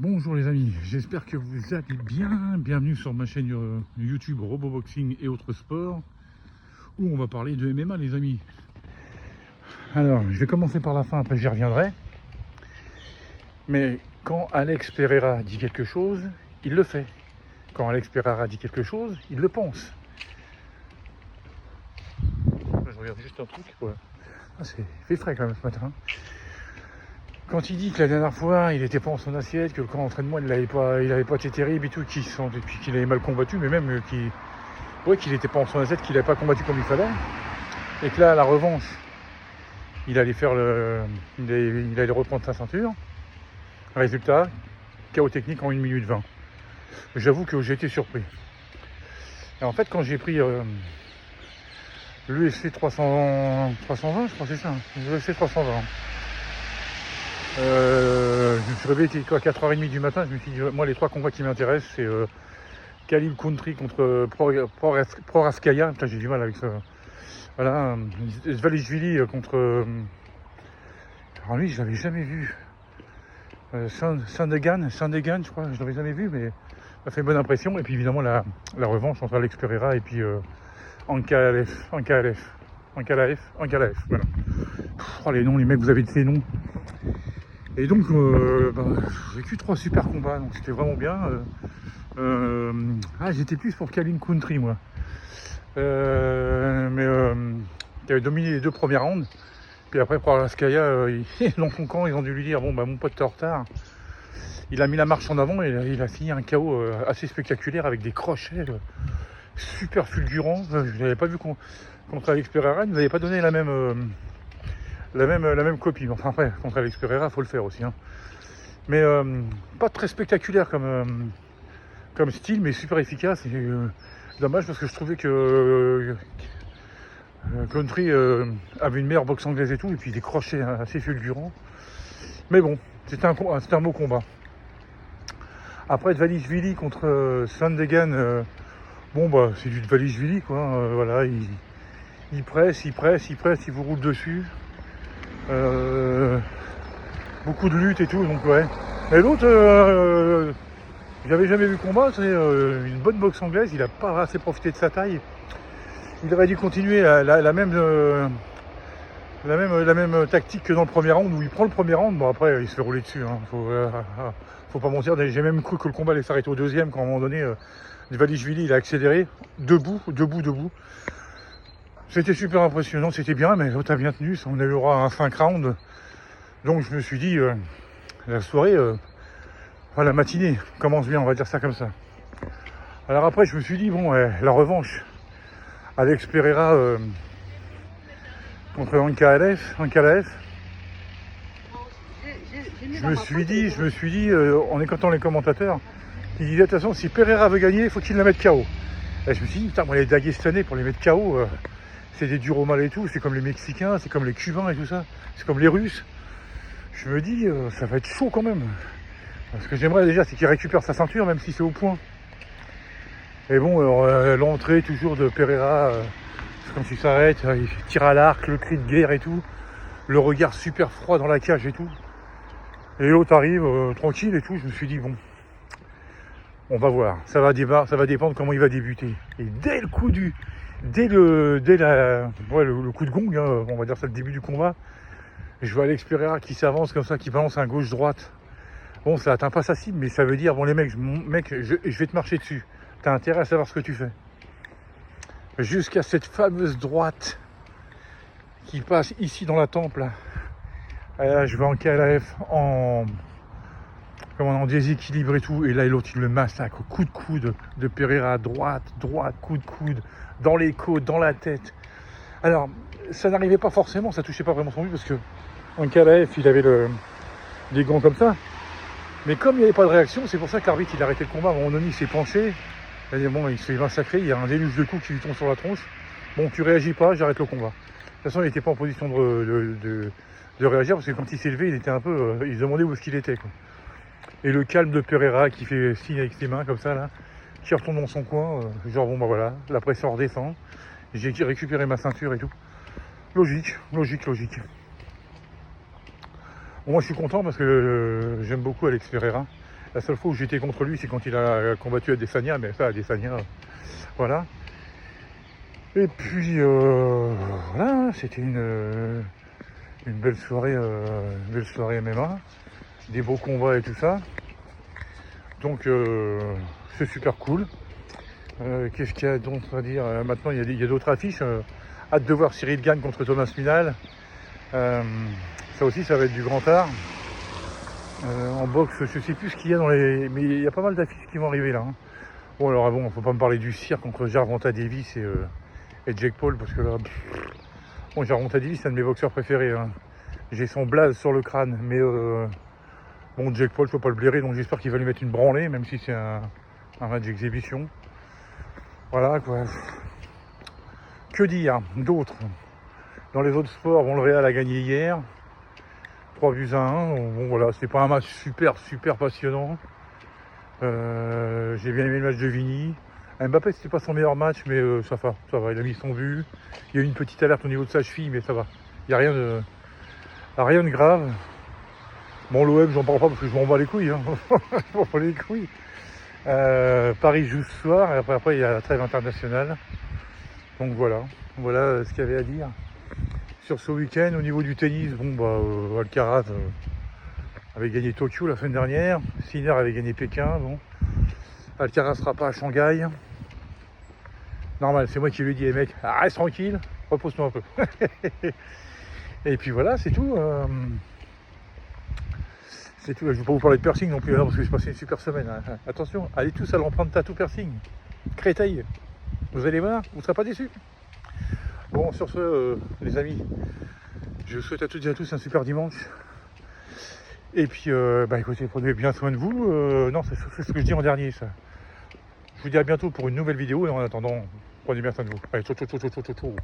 Bonjour les amis, j'espère que vous allez bien. Bienvenue sur ma chaîne YouTube Roboboxing et autres sports, où on va parler de MMA les amis. Alors, je vais commencer par la fin, après j'y reviendrai. Mais quand Alex Pereira dit quelque chose, il le fait. Quand Alex Pereira dit quelque chose, il le pense. Je regarde juste un truc. Ouais. Ah, il fait frais quand même ce matin. Quand il dit que la dernière fois il n'était pas en son assiette, que le camp d'entraînement il avait pas été terrible et tout, qu'il avait mal combattu, mais même qu'il n'était pas en son assiette, qu'il n'avait pas combattu comme il fallait, et que là à la revanche il allait reprendre sa ceinture. Résultat, chaos technique en 1 minute 20. J'avoue que j'ai été surpris. Et en fait quand j'ai pris l'UFC 320, je crois que c'est ça, l'UFC 320. Je me suis réveillé à 4h30 du matin, je me suis dit, moi les 3 combats qui m'intéressent, c'est Khalil Country contre Proraskaya, putain j'ai du mal avec ça. Voilà, Zvalishvili contre... alors lui je l'avais jamais vu. Sandegan, je crois, je l'avais jamais vu, mais ça fait bonne impression. Et puis évidemment la revanche entre Alex Pereira et puis Ankalaev, voilà. Oh les noms, les mecs, vous avez ces noms. Et donc, j'ai vécu 3 super combats, donc c'était vraiment bien. J'étais plus pour Khalil Country, moi. Qui avait dominé les 2 premiers rounds. Puis après, pour Alaskaya, dans son camp, ils ont dû lui dire, bon, bah mon pote, t'es en retard. Il a mis la marche en avant et il a fini un KO assez spectaculaire avec des crochets super fulgurants. Je n'avais pas vu contre Alex Pereira, il ne nous avait pas donné la même copie. Enfin après, contre Alex Pereira, il faut le faire aussi. Hein. Mais pas très spectaculaire comme style, mais super efficace. Et, dommage parce que je trouvais que Country avait une meilleure boxe anglaise et tout, et puis des crochets assez fulgurants. Mais bon, c'était un beau combat. Après Dvalishvili contre Sandegan, c'est du Dvalishvili quoi. Voilà, il presse, il vous roule dessus. Beaucoup de lutte et tout, donc ouais. Et l'autre, j'avais jamais vu combat, c'est une bonne boxe anglaise, il a pas assez profité de sa taille. Il aurait dû continuer la même tactique que dans le premier round, où il prend le premier round, bon après il se fait rouler dessus, hein. Faut pas mentir, j'ai même cru que le combat allait s'arrêter au deuxième, quand à un moment donné, Dvalishvili il a accéléré, debout. C'était super impressionnant, c'était bien, mais l'autre a bien tenu, on a eu droit à un 5 rounds. Donc je me suis dit, la soirée, la matinée commence bien, on va dire ça comme ça. Alors après je me suis dit, bon, la revanche, Alex Pereira contre Ankalaev. Je me suis dit, en écoutant les commentateurs, ils disaient, de toute façon, si Pereira veut gagner, il faut qu'il la mette KO. Et je me suis dit, putain, moi les Dagestanais, pour les mettre KO, c'est des durs au mal et tout, c'est comme les Mexicains, c'est comme les Cubains et tout ça, c'est comme les Russes. Je me dis, ça va être chaud quand même. Ce que j'aimerais déjà, c'est qu'il récupère sa ceinture, même si c'est au point. Et bon, l'entrée toujours de Pereira, c'est comme s'il s'arrête, il tire à l'arc, le cri de guerre et tout, le regard super froid dans la cage et tout. Et l'autre arrive tranquille et tout, je me suis dit, bon, on va voir, ça va dépendre comment il va débuter. Et dès le coup le coup de gong, hein, on va dire ça le début du combat, je vois Alex Pereira qui s'avance comme ça, qui balance un gauche-droite. Bon, ça atteint pas sa cible, mais ça veut dire, bon les mecs, je vais te marcher dessus. T'as intérêt à savoir ce que tu fais. Jusqu'à cette fameuse droite qui passe ici dans la tempe, là. Et là, je vais en KLF, en déséquilibre et tout. Et là, l'autre, il le massacre. Coup de coude de Pereira, droite, coup de coude, dans les côtes, dans la tête. Alors, ça n'arrivait pas forcément, ça touchait pas vraiment son but parce que en KLF, il avait des gants comme ça. Mais comme il n'y avait pas de réaction, c'est pour ça que l'arbitre il a arrêté le combat. À un moment donné, il s'est penché. Il a dit, bon, il se fait massacrer, il y a un déluge de coups qui lui tombe sur la tronche. Bon, tu réagis pas, j'arrête le combat. De toute façon, il n'était pas en position de réagir parce que quand il s'est levé, il était un peu. Il se demandait où est-ce qu'il était, quoi. Et le calme de Pereira qui fait signe avec ses mains comme ça, là, qui retourne dans son coin, genre bon, bah voilà, la pression redescend. J'ai récupéré ma ceinture et tout. Logique. Bon, moi, je suis content parce que j'aime beaucoup Alex Pereira. La seule fois où j'étais contre lui, c'est quand il a combattu Adesanya, mais ça, Adesanya, voilà. Et puis, voilà, c'était une belle soirée MMA, des beaux combats et tout ça. Donc, c'est super cool. Qu'est-ce qu'il y a d'autre à dire? Maintenant, il y a d'autres affiches. Hâte de voir Cyril Gane contre Thomas Spinal. Ça aussi, ça va être du grand art. En boxe, je sais plus ce qu'il y a dans les... Mais il y a pas mal d'affiches qui vont arriver là. Hein. Bon, alors bon, faut pas me parler du cirque contre Gervonta Davis et Jake Paul, parce que là... Bon, Gervonta Davis, c'est un de mes boxeurs préférés. Hein. J'ai son blaze sur le crâne, mais... Bon, Jake Paul, je peux pas le blairer, donc j'espère qu'il va lui mettre une branlée, même si c'est un match d'exhibition. Voilà, quoi. Que dire d'autre? Dans les autres sports, bon, le Real a gagné hier. 3-1. Bon, voilà, c'était pas un match super passionnant. J'ai bien aimé le match de Vini. Mbappé, c'était pas son meilleur match, mais ça va, il a mis son but. Il y a eu une petite alerte au niveau de sa cheville, mais ça va. Il n'y a rien de grave. Bon, l'OM, j'en parle pas parce que je m'en bats les couilles. Hein. Je m'en bats les couilles. Paris joue ce soir, et après il y a la trêve internationale. Donc voilà ce qu'il y avait à dire. Sur ce week-end, au niveau du tennis, bon bah Alcaraz avait gagné Tokyo la semaine dernière, Sinner avait gagné Pékin, bon. Alcaraz sera pas à Shanghai. Normal, c'est moi qui lui ai dit, les mecs, reste tranquille, repose-toi un peu. Et puis voilà, c'est tout. C'est tout. Je ne vais pas vous parler de piercing non plus, hein, parce que j'ai passé une super semaine. Hein. Attention, allez tous à l'empreinte tattoo piercing. Créteil. Vous allez voir, vous ne serez pas déçus. Bon, sur ce, les amis, je vous souhaite à toutes et à tous un super dimanche. Et puis, bah écoutez, prenez bien soin de vous. Non, c'est ce que je dis en dernier, ça. Je vous dis à bientôt pour une nouvelle vidéo, et en attendant, prenez bien soin de vous. Allez, ciao.